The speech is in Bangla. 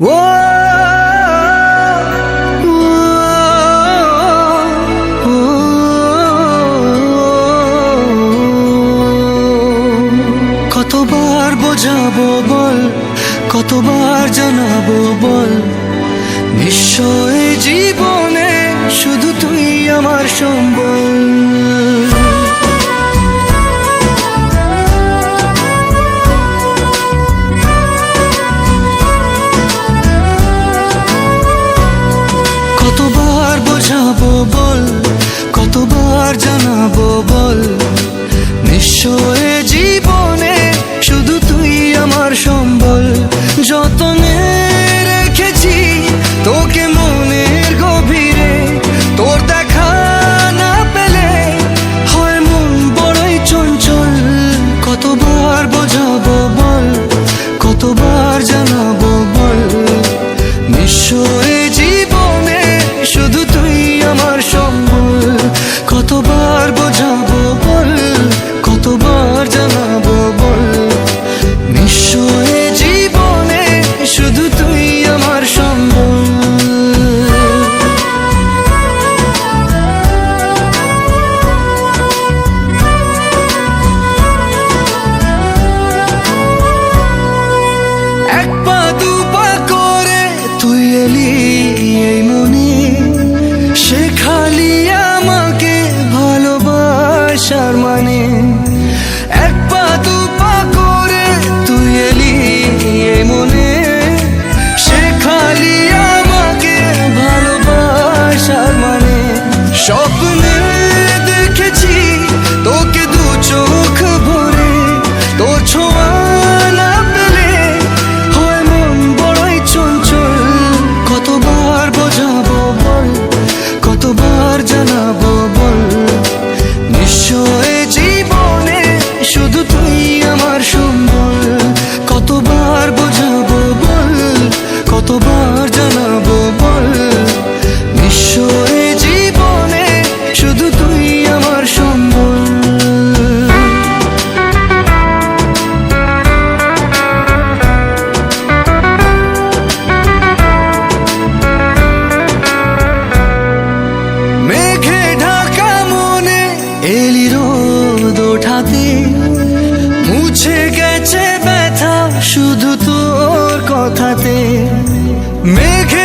ও কতবার বোঝাবো বল, কতবার জানাবো বল, নিশ্চয় জীবনে শুধু তুই আমার সম্বল। কতবার বোঝাবো বল, কতবার জানাবো বল, নিশ্চয় জীবনে শুধু তুই আমার সম্বল। যতনে রেখেছি তোকে মনের গভীরে, তোর দেখা না পেলে হয় মন বড়ই চঞ্চল। কতবার বোঝাবো বল, কতবার জানাবো বল, নিশ্চয় জীবনে শুধু তুই আমার সম্বল। কতবার বোঝাবো বল, কতবার জানাবো বল, নিশ্চয় জীবনে শুধু তুই আমার সম্বল। এক পা দু পা করে তুই এলি এই মনে, শেখালি আমাকে ভালোবাসার মানে। এক পা দু পা করে তুই এলি এই মনে, শেখালি আমাকে ভালোবাসার মানে। স্বপ্নে দেখেছি তোকে দু চোখ ভরে, তোর ছোঁয়া না পেলে হয় মন বড়ই চঞ্চল। কতবার বোঝাবো বল, কতবার জানাবো বল, নিশ্চয় জীবনে শুধু তুই আমার সম্বল। কতবার বোঝাবো বল, কতবার জানাবো বল, নিশ্চয় জীবনে শুধু তুই আমার সম্বল। মেঘে ঢাকা মনে এলি রোদ ওঠাতে, মুছে গেছে ব্যথা শুধু তোর কথাতে। মেঘে